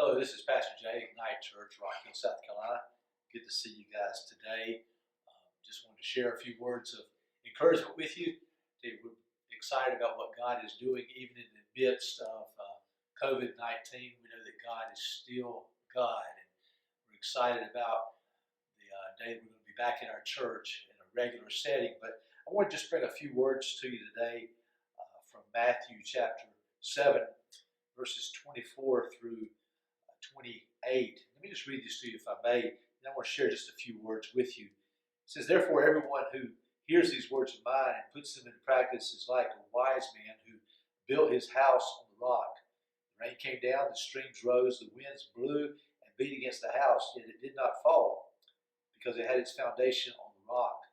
Hello, this is Pastor Jay, Ignite Church, Rock Hill, South Carolina. Good to see you guys today. Just wanted to share a few words of encouragement with you. We're excited about what God is doing, even in the midst of COVID-19. We know that God is still God, and we're excited about the day we're going to be back in our church in a regular setting. But I want to just bring a few words to you today from Matthew chapter 7, verses 24 through 28. Let me just read this to you if I may, and I want to share just a few words with you. It says, "Therefore everyone who hears these words of mine and puts them into practice is like a wise man who built his house on the rock. The rain came down, the streams rose, the winds blew and beat against the house, yet it did not fall, because it had its foundation on the rock.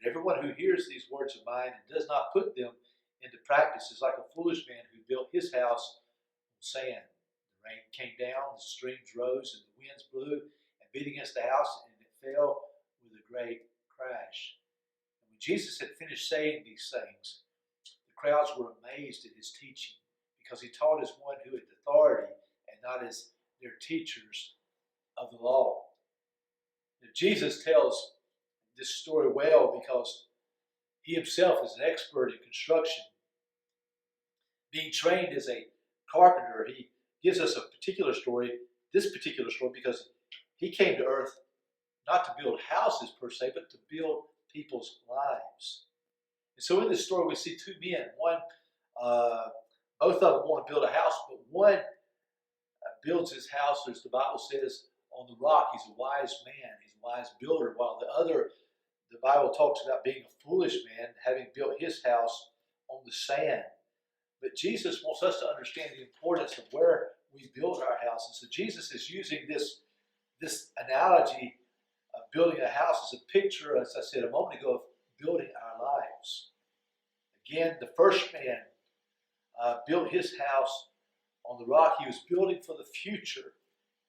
But everyone who hears these words of mine and does not put them into practice is like a foolish man who built his house on sand. The rain came down, the streams rose, and the winds blew and beat against the house, and it fell with a great crash." And when Jesus had finished saying these things, the crowds were amazed at his teaching, because he taught as one who had authority and not as their teachers of the law. Now, Jesus tells this story well because he himself is an expert in construction. Being trained as a carpenter, he gives us this particular story, because he came to earth not to build houses per se, but to build people's lives. And so in this story we see two men. One, both of them want to build a house, but one builds his house, as the Bible says, on the rock. He's a wise man. He's a wise builder, while the other, the Bible talks about being a foolish man, having built his house on the sand. But Jesus wants us to understand the importance of where we build our houses. So Jesus is using this analogy of building a house as a picture, as I said a moment ago, of building our lives. Again, the first man built his house on the rock. He was building for the future,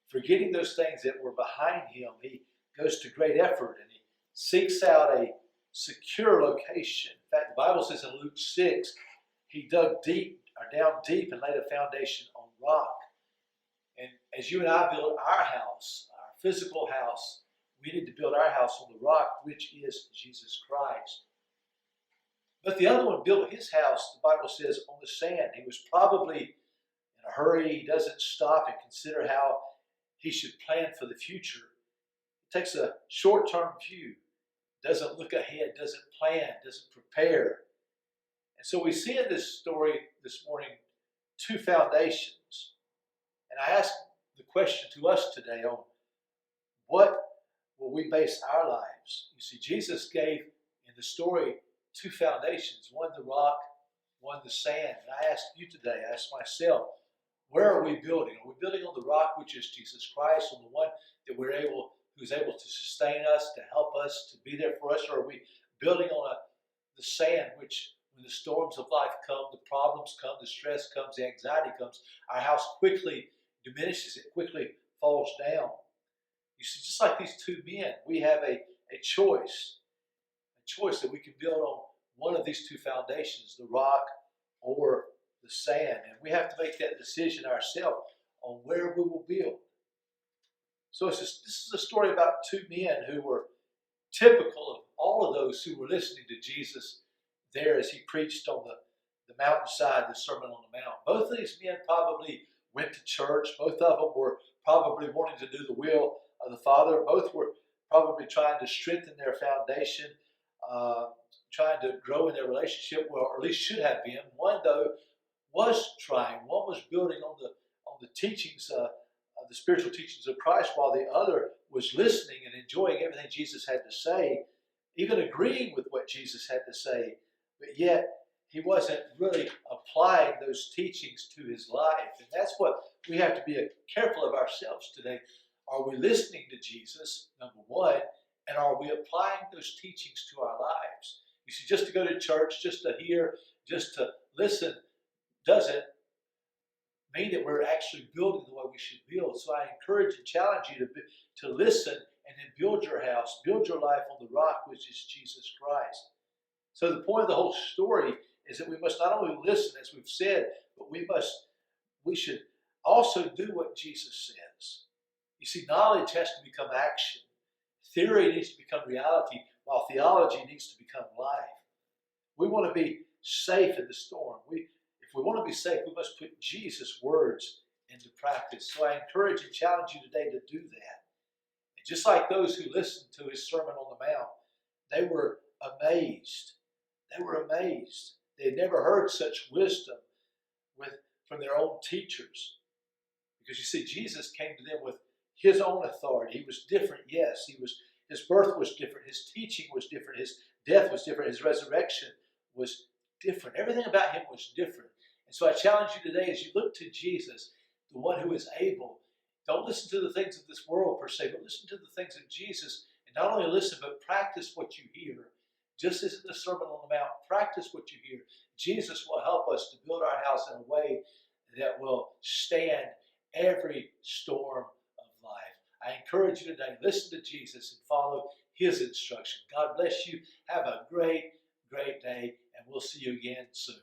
forgetting those things that were behind him. He goes to great effort and he seeks out a secure location. In fact, the Bible says in Luke 6, he dug down deep and laid a foundation on rock. And as you and I build our house, our physical house, we need to build our house on the rock, which is Jesus Christ. But the other one built his house, the Bible says, on the sand. He was probably in a hurry. He doesn't stop and consider how he should plan for the future. He takes a short-term view, doesn't look ahead, doesn't plan, doesn't prepare. And so we see in this story this morning two foundations. And I ask the question to us today on what will we base our lives? You see, Jesus gave in the story two foundations, one the rock, one the sand. And I ask you today, I ask myself, where are we building? Are we building on the rock, which is Jesus Christ, on the one that who's able to sustain us, to help us, to be there for us? Or are we building on the sand, which when the storms of life come, the problems come, the stress comes, the anxiety comes, our house quickly diminishes, it quickly falls down. You see, just like these two men, we have a choice that we can build on one of these two foundations, the rock or the sand. And we have to make that decision ourselves on where we will build. So this is a story about two men who were typical of all of those who were listening to Jesus there as he preached on the mountainside, the Sermon on the Mount. Both of these men probably went to church. Both of them were probably wanting to do the will of the Father. Both were probably trying to strengthen their foundation, trying to grow in their relationship, well, or at least should have been. One, though, was trying. One was building on the teachings, the spiritual teachings of Christ, while the other was listening and enjoying everything Jesus had to say, even agreeing with what Jesus had to say, but yet he wasn't really applying those teachings to his life. And that's what we have to be careful of ourselves today. Are we listening to Jesus, number one, and are we applying those teachings to our lives? You see, just to go to church, just to hear, just to listen, doesn't mean that we're actually building the way we should build. So I encourage and challenge you to listen and then build your house, build your life on the rock, which is Jesus Christ. So the point of the whole story is that we must not only listen, as we've said, but we should also do what Jesus says. You see, knowledge has to become action. Theory needs to become reality, while theology needs to become life. We want to be safe in the storm. If we want to be safe, we must put Jesus' words into practice. So I encourage and challenge you today to do that. And just like those who listened to his Sermon on the Mount, they were amazed. They were amazed. They had never heard such wisdom from their own teachers. Because you see, Jesus came to them with his own authority. He was different, yes. His birth was different. His teaching was different. His death was different. His resurrection was different. Everything about him was different. And so I challenge you today, as you look to Jesus, the one who is able, don't listen to the things of this world per se, but listen to the things of Jesus. And not only listen, but practice what you hear. Just as in the Sermon on the Mount, practice what you hear. Jesus will help us to build our house in a way that will stand every storm of life. I encourage you today, listen to Jesus and follow his instruction. God bless you. Have a great, great day, and we'll see you again soon.